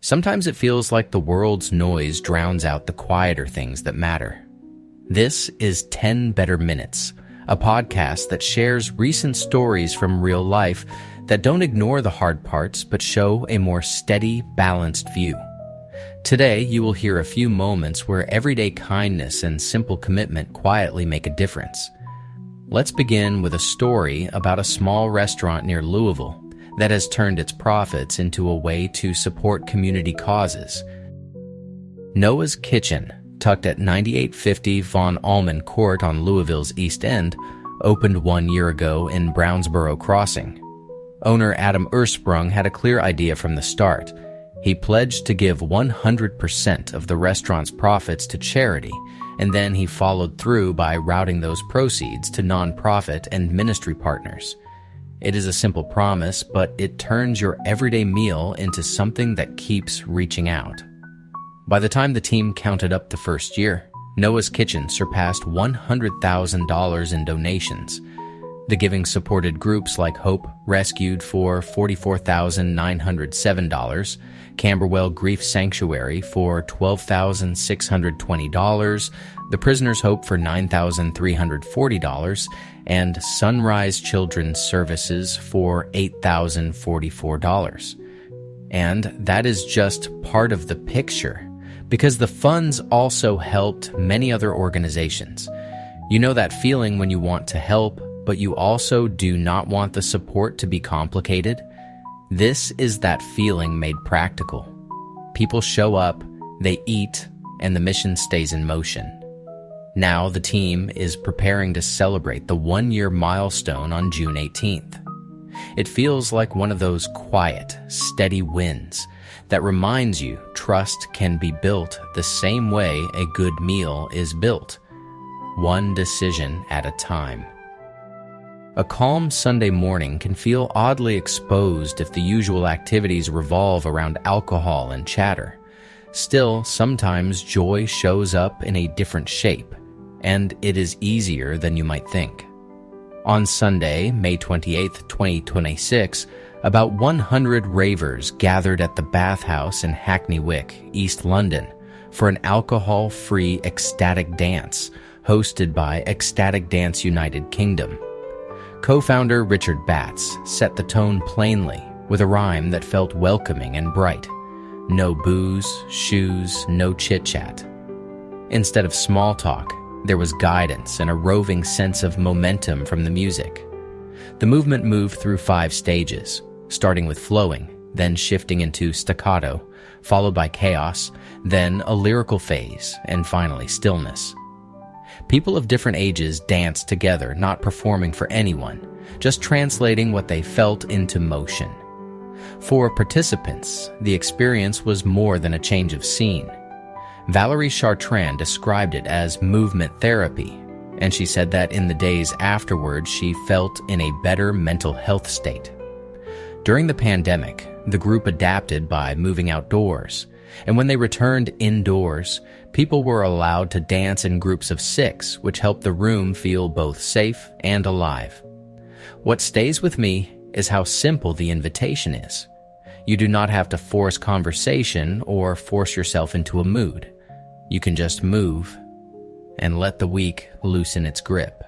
Sometimes it feels like the world's noise drowns out the quieter things that matter. This is 10 Better Minutes, a podcast that shares recent stories from real life that don't ignore the hard parts but show a more steady, balanced view. Today, you will hear a few moments where everyday kindness and simple commitment quietly make a difference. Let's begin with a story about a small restaurant near Louisville that has turned its profits into a way to support community causes. Noah's Kitchen, tucked at 9850 Von Allman Court on Louisville's East End, opened 1 year ago in Brownsboro Crossing. Owner Adam Ursprung had a clear idea from the start. He pledged to give 100% of the restaurant's profits to charity, and then he followed through by routing those proceeds to nonprofit and ministry partners. It is a simple promise, but it turns your everyday meal into something that keeps reaching out. By the time the team counted up the first year, Noah's Kitchen surpassed $100,000 in donations. The giving supported groups like Hope Rescued for $44,907, Camberwell Grief Sanctuary for $12,620, The Prisoner's Hope for $9,340, and Sunrise Children's Services for $8,044. And that is just part of the picture, because the funds also helped many other organizations. You know that feeling when you want to help, but you also do not want the support to be complicated? This is that feeling made practical. People show up, they eat, and the mission stays in motion. Now the team is preparing to celebrate the 1-year milestone on June 18th. It feels like one of those quiet, steady wins that reminds you trust can be built the same way a good meal is built, one decision at a time. A calm Sunday morning can feel oddly exposed if the usual activities revolve around alcohol and chatter. Still, sometimes joy shows up in a different shape, and it is easier than you might think. On Sunday, May 28, 2026, about 100 ravers gathered at the Bath House in Hackney Wick, East London, for an alcohol-free ecstatic dance hosted by Ecstatic Dance United Kingdom. Co-founder Richard Batts set the tone plainly with a rhyme that felt welcoming and bright. No booze, shoes, no chit-chat. Instead of small talk, there was guidance and a roving sense of momentum from the music. The movement moved through 5 stages, starting with flowing, then shifting into staccato, followed by chaos, then a lyrical phase, and finally stillness. People of different ages danced together, not performing for anyone, just translating what they felt into motion. For participants, the experience was more than a change of scene. Valerie Chartrand described it as movement therapy, and she said that in the days afterwards she felt in a better mental health state. During the pandemic, the group adapted by moving outdoors, and when they returned indoors, people were allowed to dance in groups of 6, which helped the room feel both safe and alive. What stays with me is how simple the invitation is. You do not have to force conversation or force yourself into a mood. You can just move and let the week loosen its grip.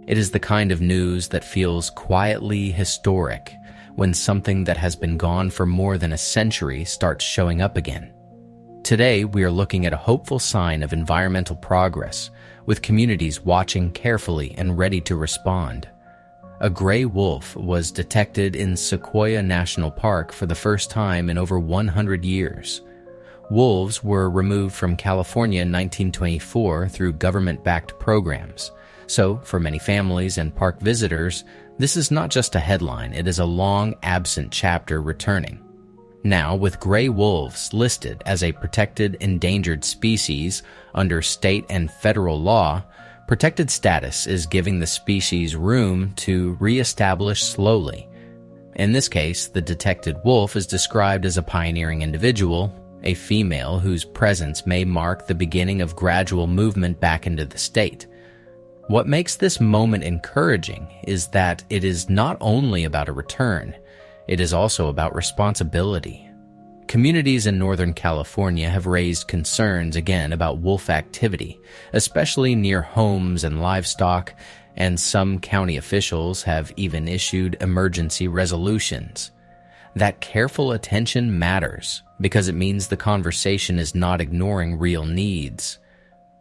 It is the kind of news that feels quietly historic when something that has been gone for more than a century starts showing up again. Today, we are looking at a hopeful sign of environmental progress, with communities watching carefully and ready to respond. A gray wolf was detected in Sequoia National Park for the first time in over 100 years. Wolves were removed from California in 1924 through government-backed programs. So, for many families and park visitors, this is not just a headline, it is a long absent chapter returning. Now, with gray wolves listed as a protected endangered species under state and federal law, protected status is giving the species room to reestablish slowly. In this case, the detected wolf is described as a pioneering individual, a female whose presence may mark the beginning of gradual movement back into the state. What makes this moment encouraging is that it is not only about a return, it is also about responsibility. Communities in Northern California have raised concerns again about wolf activity, especially near homes and livestock, and some county officials have even issued emergency resolutions. That careful attention matters because it means the conversation is not ignoring real needs.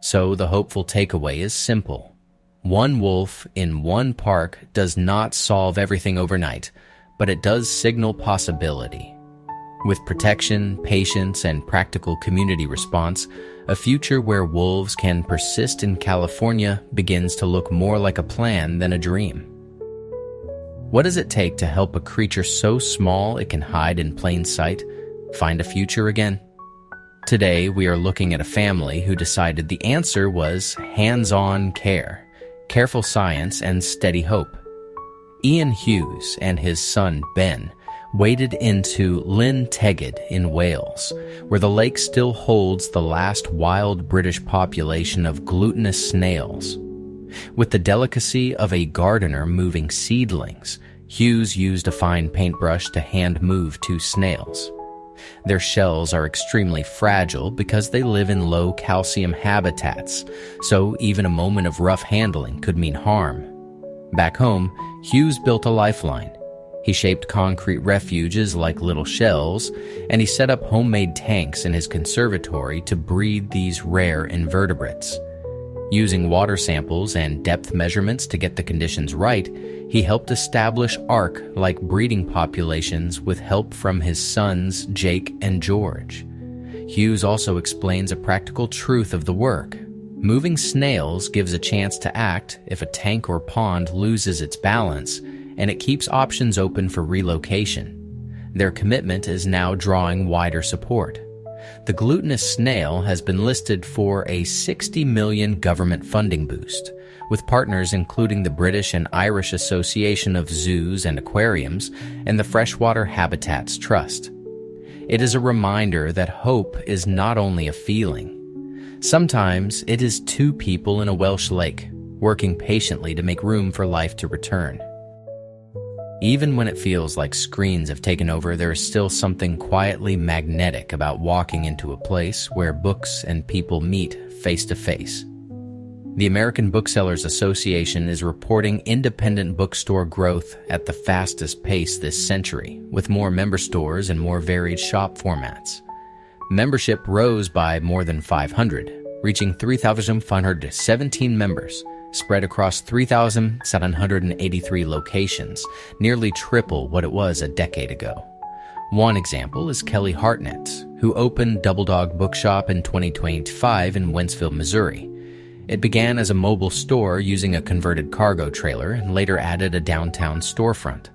So the hopeful takeaway is simple. One wolf in one park does not solve everything overnight, but it does signal possibility. With protection, patience, and practical community response, a future where wolves can persist in California begins to look more like a plan than a dream. What does it take to help a creature so small it can hide in plain sight find a future again? Today, we are looking at a family who decided the answer was hands-on care, careful science, and steady hope. Ian Hughes and his son, Ben, waded into Llyn Tegid in Wales, where the lake still holds the last wild British population of glutinous snails. With the delicacy of a gardener moving seedlings, Hughes used a fine paintbrush to hand-move 2 snails. Their shells are extremely fragile because they live in low-calcium habitats, so even a moment of rough handling could mean harm. Back home, Hughes built a lifeline. He shaped concrete refuges like little shells, and he set up homemade tanks in his conservatory to breed these rare invertebrates. Using water samples and depth measurements to get the conditions right, he helped establish ark-like breeding populations with help from his sons Jake and George. Hughes also explains a practical truth of the work. Moving snails gives a chance to act if a tank or pond loses its balance, and it keeps options open for relocation. Their commitment is now drawing wider support. The glutinous snail has been listed for a $60 million government funding boost, with partners including the British and Irish Association of Zoos and Aquariums and the Freshwater Habitats Trust. It is a reminder that hope is not only a feeling. Sometimes it is 2 people in a Welsh lake, working patiently to make room for life to return. Even when it feels like screens have taken over, there is still something quietly magnetic about walking into a place where books and people meet face to face. The American Booksellers Association is reporting independent bookstore growth at the fastest pace this century, with more member stores and more varied shop formats. Membership rose by more than 500, reaching 3,517 members, spread across 3,783 locations, nearly triple what it was a decade ago. One example is Kelly Hartnett, who opened Double Dog Bookshop in 2025 in Wentzville, Missouri. It began as a mobile store using a converted cargo trailer and later added a downtown storefront.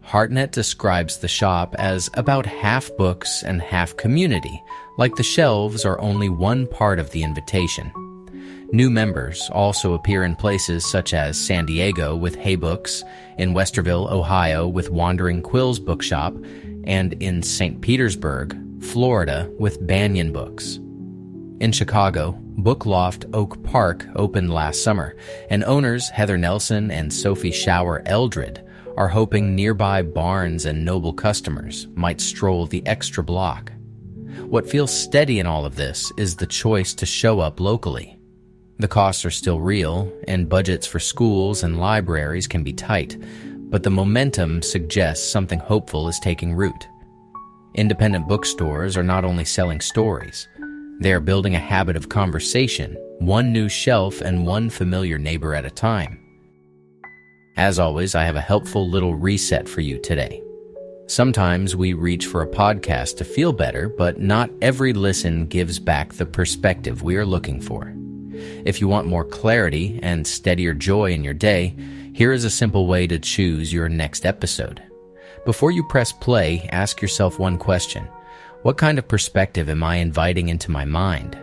Hartnett describes the shop as about half books and half community, like the shelves are only one part of the invitation. New members also appear in places such as San Diego with Hay Books, in Westerville, Ohio with Wandering Quills Bookshop, and in St. Petersburg, Florida with Banyan Books. In Chicago, Book Loft Oak Park opened last summer, and owners Heather Nelson and Sophie Shower Eldred are hoping nearby Barnes and Noble customers might stroll the extra block. What feels steady in all of this is the choice to show up locally. The costs are still real, and budgets for schools and libraries can be tight, but the momentum suggests something hopeful is taking root. Independent bookstores are not only selling stories, they are building a habit of conversation, one new shelf and one familiar neighbor at a time. As always, I have a helpful little reset for you today. Sometimes we reach for a podcast to feel better, but not every listen gives back the perspective we are looking for. If you want more clarity and steadier joy in your day, here is a simple way to choose your next episode. Before you press play, ask yourself one question. What kind of perspective am I inviting into my mind?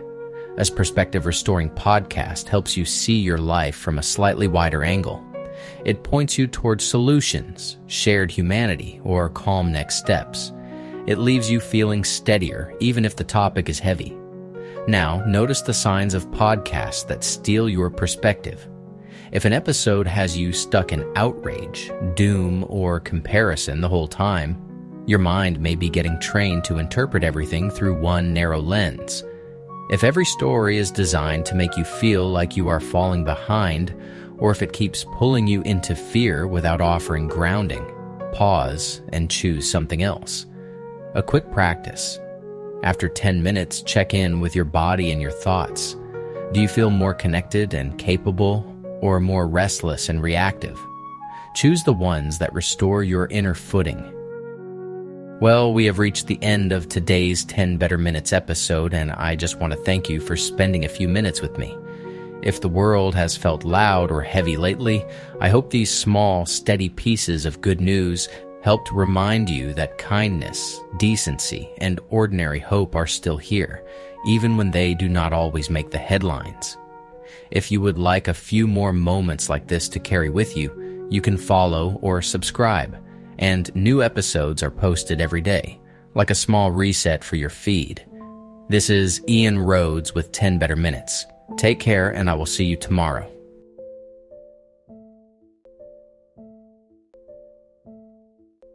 A perspective restoring podcast helps you see your life from a slightly wider angle. It points you towards solutions, shared humanity, or calm next steps. It leaves you feeling steadier, even if the topic is heavy. Now, notice the signs of podcasts that steal your perspective. If an episode has you stuck in outrage, doom, or comparison the whole time, Your mind may be getting trained to interpret everything through one narrow lens. If every story is designed to make you feel like you are falling behind, or if it keeps pulling you into fear without offering grounding, pause and choose something else. A quick practice. After 10 minutes, check in with your body and your thoughts. Do you feel more connected and capable, or more restless and reactive? Choose the ones that restore your inner footing. Well, we have reached the end of today's 10 Better Minutes episode, and I just want to thank you for spending a few minutes with me. If the world has felt loud or heavy lately, I hope these small, steady pieces of good news helped remind you that kindness, decency, and ordinary hope are still here, even when they do not always make the headlines. If you would like a few more moments like this to carry with you, you can follow or subscribe, and new episodes are posted every day, like a small reset for your feed. This is Ian Rhodes with 10 Better Minutes. Take care, and I will see you tomorrow.